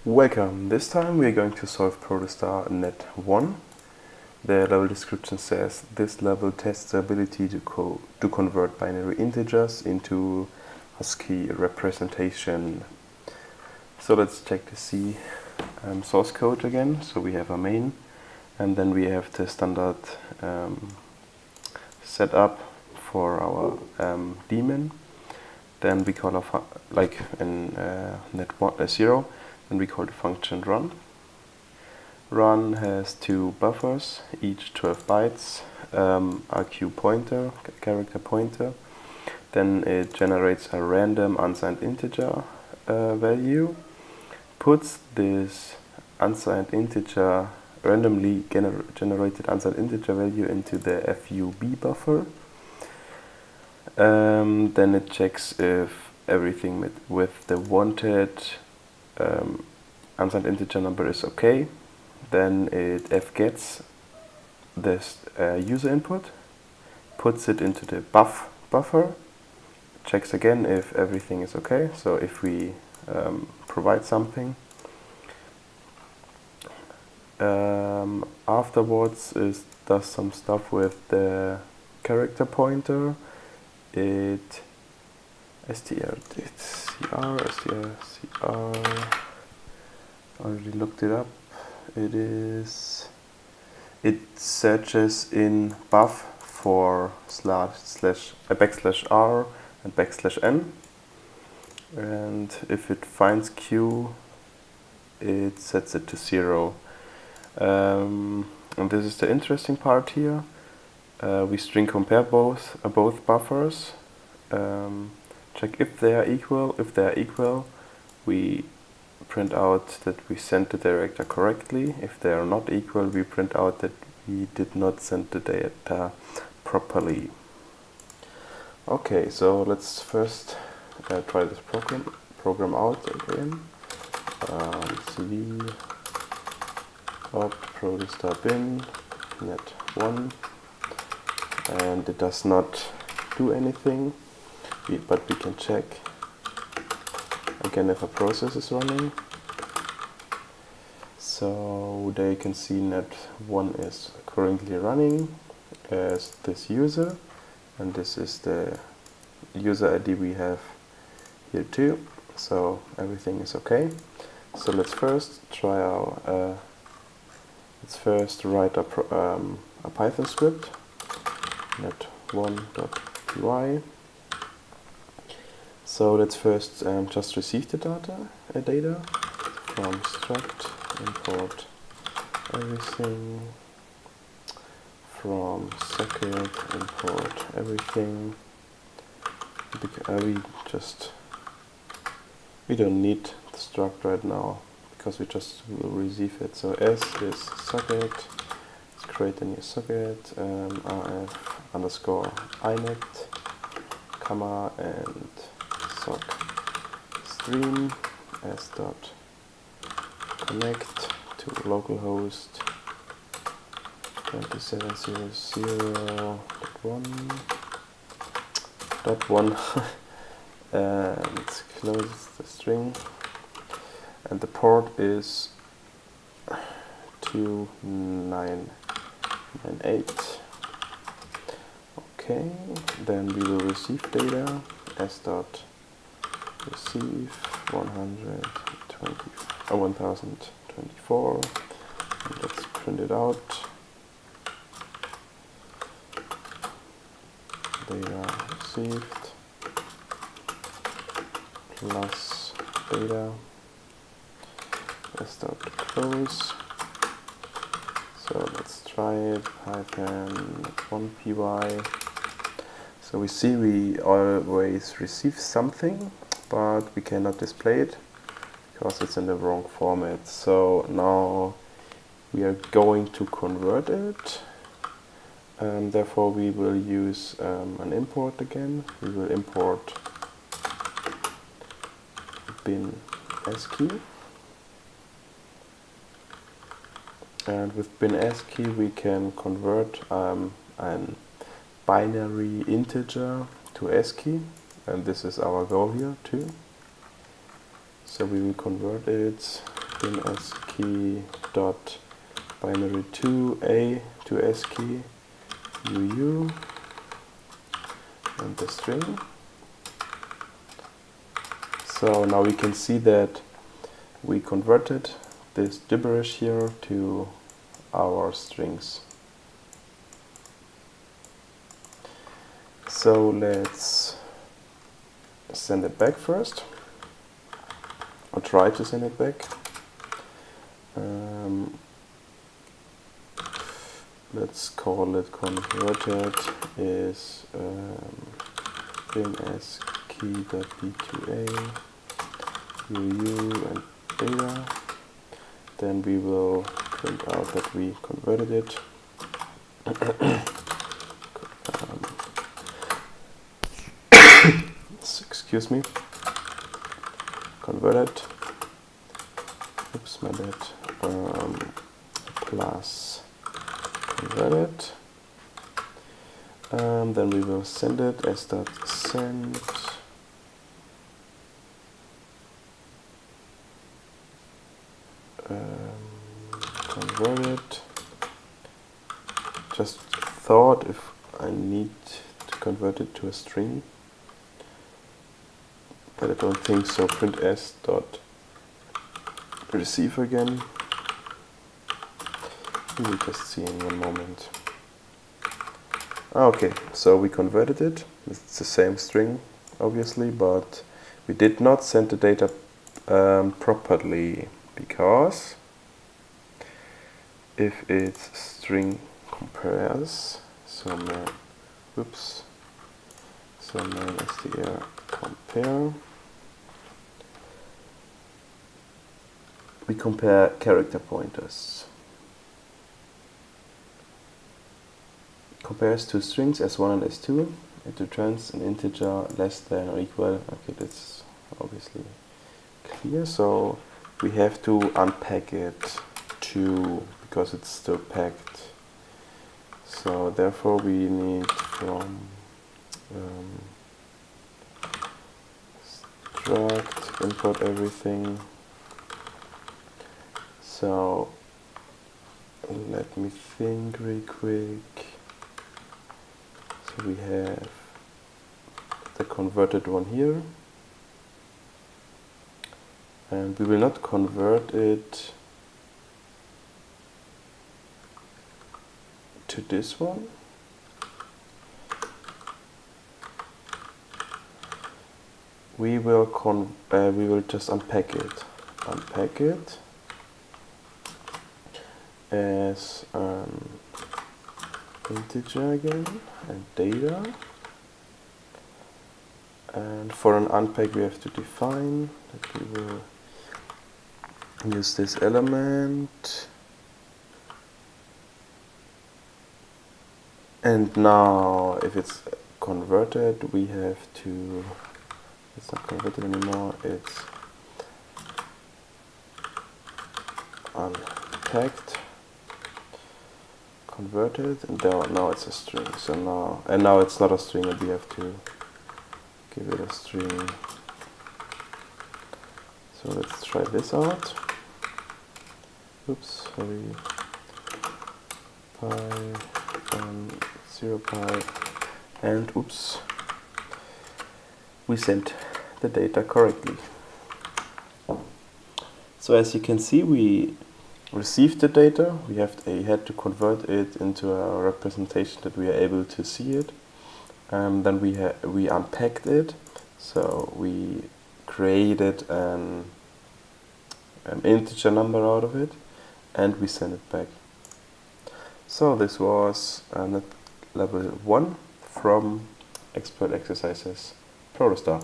Welcome! This time we are going to solve Protostar net1. The level description says this level tests the ability to convert binary integers into ascii representation. So let's check the C source code again. So we have a main, and then we have the standard setup for our daemon. Then we call like in net1 0. Then we call the function run. Run has two buffers, each 12 bytes, RQ pointer, character pointer. Then it generates a random unsigned integer value, puts this unsigned integer, randomly generated unsigned integer value into the FUB buffer. Then it checks if everything with the wanted unsigned integer number is okay. Then it fgets this user input, puts it into the buffer, checks again if everything is okay. So if we provide something, afterwards it does some stuff with the character pointer. It str already looked it up. It searches in buff for /r and \n, and if it finds q, it sets it to 0. And this is the interesting part here. We string compare both buffers, check if they are equal. If they are equal, we print out that we sent the director correctly. If they are not equal, we print out that we did not send the data properly. Okay, so let's first try this program out again. cv op protostar bin net1, and it does not do anything, but we can check again if a process is running. So there you can see net1 is currently running as this user, and this is the user ID we have here too. So everything is okay. So let's first try our let's first write a Python script, net1.py. So let's first just receive the data from struct import everything, from socket import everything. We don't need the struct right now because we just will receive it. So s is socket. Let's create a new socket, rf underscore inet, comma, and sock stream s dot connect to localhost 2700.1 and close the string, and the port is 2998. Okay, then we will receive data s dot receive 1024, and let's print it out. Data received plus data s dot close. So let's try it, Python 1py. So we see we always receive something, but we cannot display it because it's in the wrong format. So now we are going to convert it, and therefore we will use an import again. We will import bin ascii, and with bin ascii we can convert an binary integer to ascii, and this is our goal here too. So we will convert it bin ascii dot binary 2a to ascii uu and the string. So now we can see that we converted this gibberish here to our strings. So let's send it back first, or try to send it back. Let's call it converted is bin ascii.b2a uu and data. Then we will print out that we converted it. Excuse me. Converted. Oops, my bad. Plus converted. Then we will send it as dot send. Converted. Just thought if I need to convert it to a string, but I don't think so. Print s dot receive again. We will just see in one moment. Okay, so we converted it. It's the same string, obviously, but we did not send the data properly, because if it's string compares, so main str compare, we compare character pointers. Compares two strings s1 and s2. It returns an integer less than or equal. Okay, that's obviously clear. So we have to unpack it too, because it's still packed. So therefore we need from struct import everything. So let me think real quick. So we have the converted one here, and we will not convert it to this one. We will just unpack it. Unpack it as integer again and data. And for an unpack we have to define that we will use this element. And now if it's converted, we have to, it's not converted anymore, it's unpacked, converted, and now it's a string. So now it's not a string, and we have to give it a string. So let's try this out. Oops, sorry. Pi 0 pi, and oops, we sent the data correctly. So as you can see, we received the data. We had to convert it into a representation that we are able to see it. Then we unpacked it. So we created an integer number out of it, and we sent it back. So this was net level 1 from Expert Exercises Protostar.